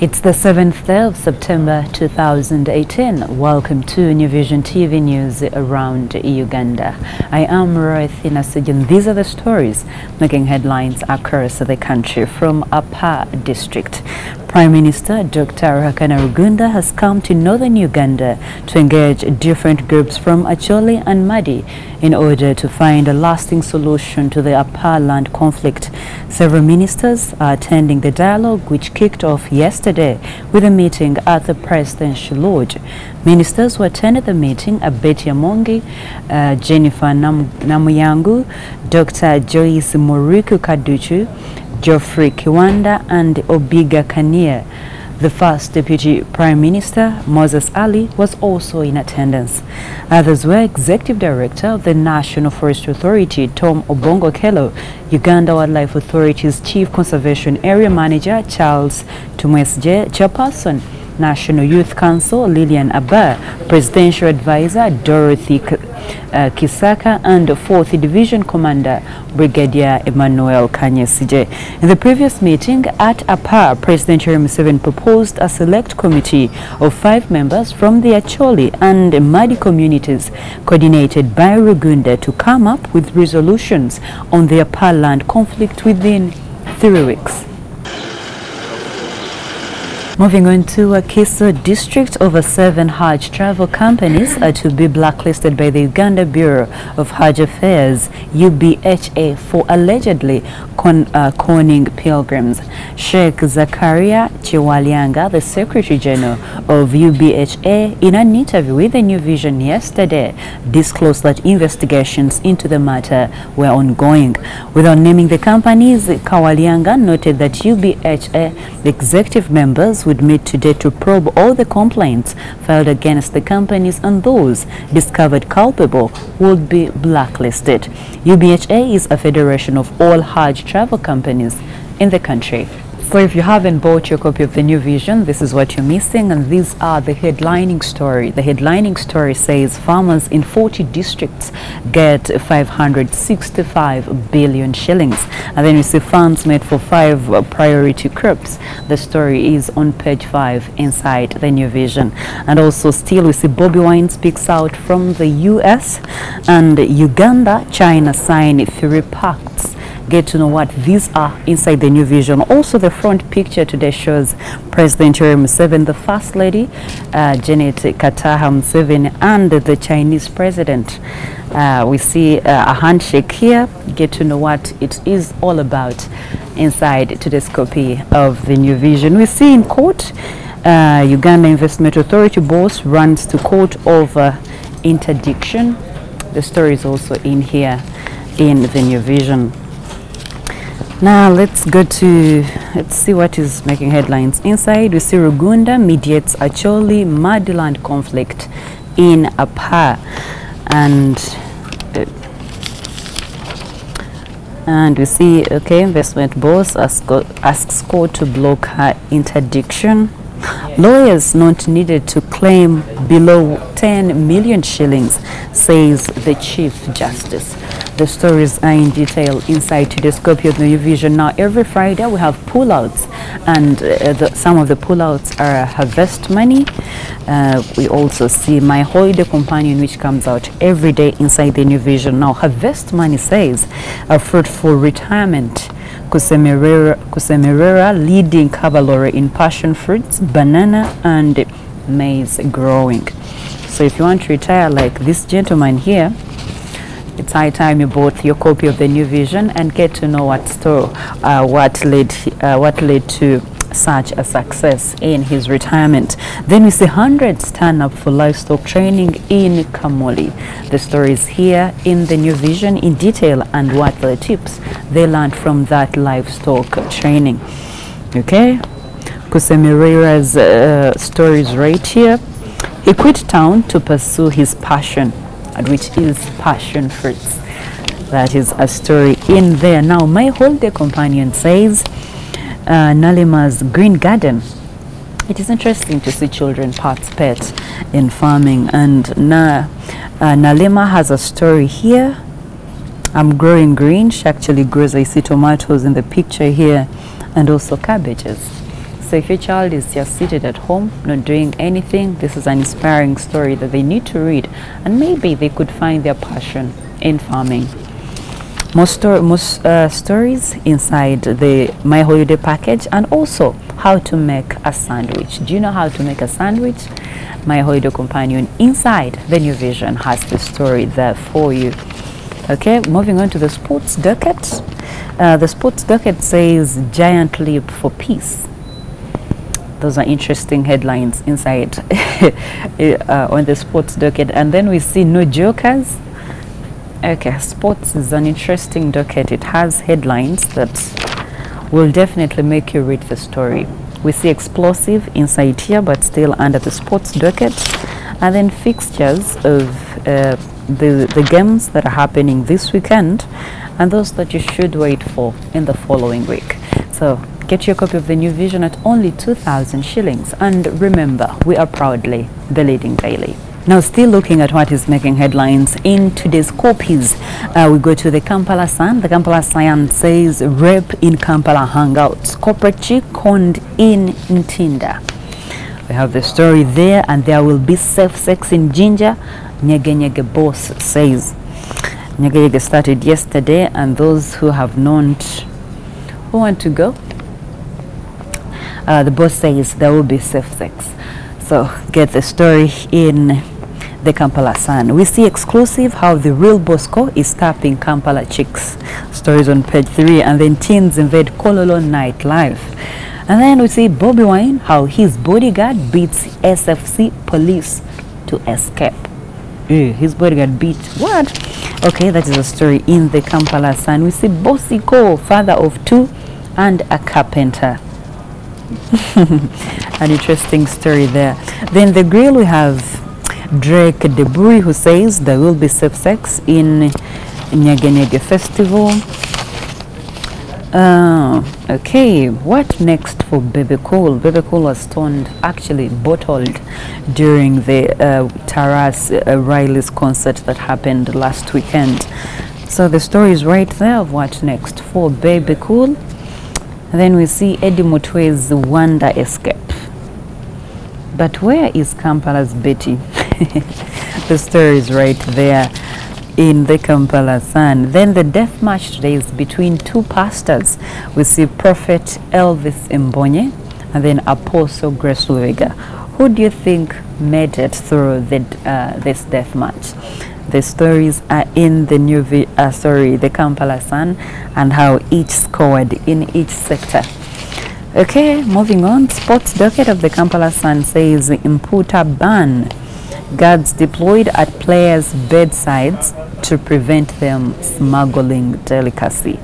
It's the 7th day of September 2018. Welcome to New Vision TV News around Uganda. I am Roithina Sujin. These are the stories making headlines across the country from Apaa district. Prime Minister Dr. Rugunda has come to northern Uganda to engage different groups from Acholi and Madi in order to find a lasting solution to the Apaa land conflict. Several ministers are attending the dialogue, which kicked off yesterday with a meeting at the Presidential Lodge. Ministers who attended the meeting are Betty Amongi, Jennifer Namuyangu, Dr. Joyce Moriku Kaduchu, Geoffrey Kiwanda and Obiga Kania. The first Deputy Prime Minister, Moses Ali, was also in attendance. Others were Executive Director of the National Forestry Authority, Tom Obongo Kello, Uganda Wildlife Authority's Chief Conservation Area Manager, Charles Tumwesje, Chairperson, National Youth Council, Lillian Apaa, Presidential Advisor, Dorothy Kisaka, and 4th Division Commander, Brigadier Emmanuel Kanyesije. In the previous meeting at Apaa, President Yoweri Museveni proposed a select committee of 5 members from the Acholi and Madi communities, coordinated by Rugunda, to come up with resolutions on the Apaa land conflict within 3 weeks. Moving on to Kiso district, over 7 Hajj travel companies are to be blacklisted by the Uganda Bureau of Hajj Affairs, UBHA, for allegedly conning pilgrims. Sheikh Zakaria Chiwalyanga, the Secretary General of UBHA, in an interview with the New Vision yesterday, disclosed that investigations into the matter were ongoing. Without naming the companies, Kawalyanga noted that UBHA executive members would meet today to probe all the complaints filed against the companies, and those discovered culpable would be blacklisted. UBHA is a federation of all Hajj travel companies in the country. So if you haven't bought your copy of the New Vision, this is what you're missing, and these are the headlining story. The headlining story says farmers in 40 districts get 565 billion shillings. And then we see funds made for 5 priority crops. The story is on page 5 inside the New Vision. And also still we see Bobi Wine speaks out from the US, and Uganda, China sign 3 pacts. Get to know what these are inside the New Vision. Also, the front picture today shows President Yoweri Museveni, the First Lady, Janet Kataha Museveni, and the Chinese President. We see a handshake here. Get to know what it is all about inside today's copy of the New Vision. We see in court, Uganda Investment Authority boss runs to court over interdiction. The story is also in here in the New Vision. Now let's see what is making headlines inside. We see Rugunda mediates Acholi Madi land conflict in Apaa, and we see investment boss asks court to block her interdiction. Lawyers not needed to claim below 10 million shillings, says the Chief Justice. The stories are in detail inside today's copy of the New Vision. Now, every Friday we have pullouts, and some of the pullouts are harvest money. We also see My Holiday Companion, which comes out every day inside the New Vision. Now, harvest money says a fruitful retirement. Kusemerera leading cavalry in passion fruits, banana and maize growing. So if you want to retire like this gentleman here, it's high time you bought your copy of the New Vision and get to know what led to such a success in his retirement. Then we see hundreds turn up for livestock training in Kamoli. The story is here in the New Vision in detail, and what the tips they learned from that livestock training. Okay, Kusemirera's stories right here. He quit town to pursue his passion, which is passion fruits. That is a story in there. Now, My Holiday Companion says Nalima's Green Garden. It is interesting to see children participate in farming, and Nalima has a story here. I'm growing green. She actually grows, I see tomatoes in the picture here, and also cabbages. So if your child is just seated at home, not doing anything, this is an inspiring story that they need to read, and maybe they could find their passion in farming. Most stories inside the My Holiday package, and also how to make a sandwich. Do you know how to make a sandwich? My Holiday companion inside the New Vision has the story there for you. Okay, moving on to the sports docket. The sports docket says giant leap for peace. Those are interesting headlines inside on the sports docket. And then we see no jokers. Okay, sports is an interesting docket. It has headlines that will definitely make you read the story. We see explosive inside here, but still under the sports docket. And then fixtures of the games that are happening this weekend, and those that you should wait for in the following week. So get your copy of the New Vision at only 2,000 shillings. And remember, we are proudly the leading daily. Now, still looking at what is making headlines in today's copies, we go to the Kampala Sun. The Kampala Sun says rape in Kampala hangouts. Corporate chick conned in Ntinda. We have the story there, and there will be safe sex in JINJA. Nyege boss says. Nyege started yesterday, and those who have known who want to go, the boss says there will be safe sex. So get the story in the Kampala Sun. We see exclusive how the real Bosco is tapping Kampala chicks. Stories on page 3, and then teens invade Kololo nightlife. And then we see Bobby Wine, how his bodyguard beats SFC police to escape. His bodyguard beat what? Okay, that is a story in the Kampala Sun. We see Bosiko, father of 2 and a carpenter. An interesting story there. Then the grill, we have Drake Deburi, who says there will be safe sex in Nyege festival. Okay, what next for Bebe Cool? Bebe Cool was actually bottled during the Taras Riley's concert that happened last weekend. So the story is right there of what next for Bebe Cool. And then we see Eddie Mutwe's Wonder escape. But where is Kampala's Betty? The story is right there in the Kampala Sun. Then the death match today is between 2 pastors. We see Prophet Elvis Mbonye and then Apostle Grace Luvega. Who do you think made it through this death match? The stories are in the the Kampala Sun, and how each scored in each sector. Okay, moving on. Sports docket of the Kampala Sun says Imputa ban. Guards deployed at players' bedsides to prevent them smuggling delicacy.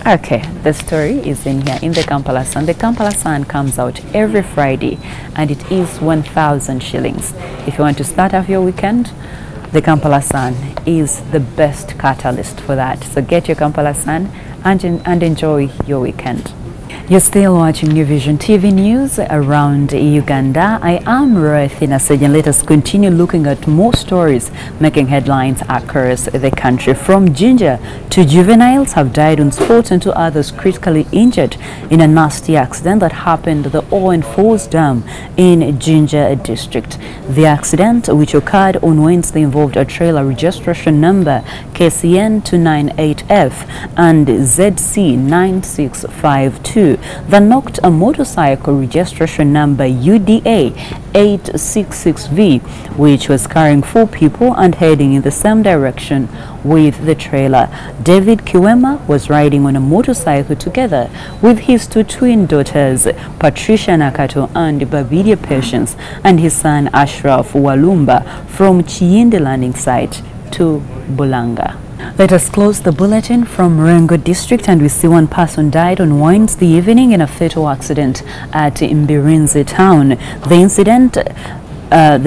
Okay, the story is in here in the Kampala Sun. The Kampala Sun comes out every Friday, and it is 1,000 shillings. If you want to start off your weekend, the Kampala Sun is the best catalyst for that. So get your Kampala Sun and enjoy your weekend. You're still watching New Vision TV News around Uganda. I am Roethina Sejan. Let us continue looking at more stories making headlines across the country. From JINJA, 2 juveniles have died on spot and 2 others critically injured in a nasty accident that happened at the Owen Falls Dam in JINJA district. The accident, which occurred on Wednesday, involved a trailer registration number KCN 298F and ZC 9652 that knocked a motorcycle registration number UDA 866V, which was carrying 4 people and heading in the same direction with the trailer. David Kiwema was riding on a motorcycle together with his 2 twin daughters, Patricia Nakato and Babidia Patience, and his son Ashraf Walumba from Chiyinde landing site to Bulanga. Let us close the bulletin from LWENGO district, and we see 1 person died on Wednesday evening in a fatal accident at Mbirinzi town. The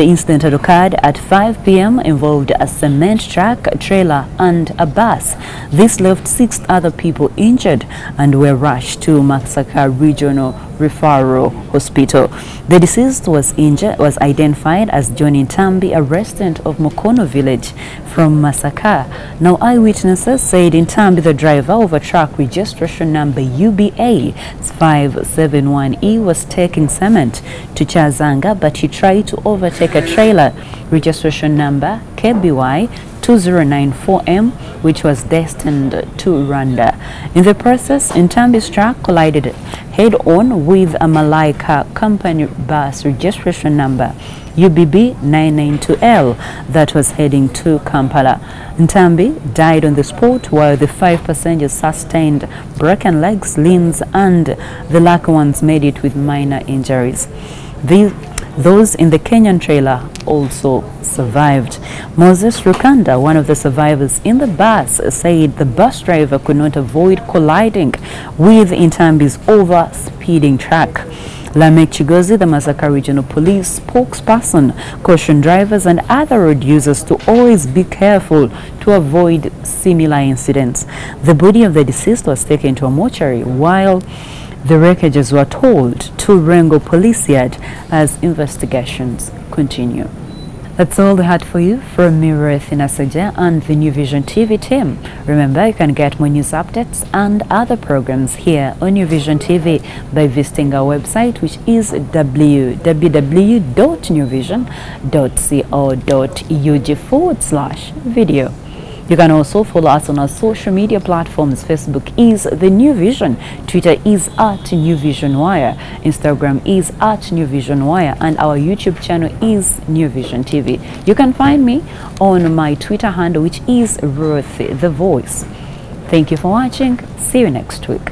incident had occurred at 5 p.m. involved a cement truck, trailer and a bus. This left 6 other people injured and were rushed to Masaka Regional Referral Hospital. The deceased was identified as John Ntambi, a resident of Mukono village from Masaka. Now, eyewitnesses said Ntambi, the driver of a truck registration number UBA 571E, was taking cement to Chazanga, but he tried to overtake a trailer registration number KBY 2094M, which was destined to Rugunda. In the process, Ntambi's truck collided head-on with a Malaika company bus registration number UBB 992L that was heading to Kampala. Ntambi died on the spot, while the 5 passengers sustained broken legs, limbs, and the lucky ones made it with minor injuries. Those in the Kenyan trailer also survived. Moses Rugunda, one of the survivors in the bus, said the bus driver could not avoid colliding with Ntambi's over-speeding truck. Lamek Chigozi, the Masaka Regional Police spokesperson, cautioned drivers and other road users to always be careful to avoid similar incidents. The body of the deceased was taken to a mortuary, while the wreckages were told to LWENGO Police Yard as investigations continue. That's all we had for you from me, Ruth Inasaja, and the New Vision TV team. Remember, you can get more news updates and other programs here on New Vision TV by visiting our website, which is www.newvision.co.ug/video. You can also follow us on our social media platforms. Facebook is The New Vision, Twitter is @NewVisionWire, Instagram is @NewVisionWire, and our YouTube channel is New Vision TV. You can find me on my Twitter handle, which is Ruth the Voice. Thank you for watching. See you next week.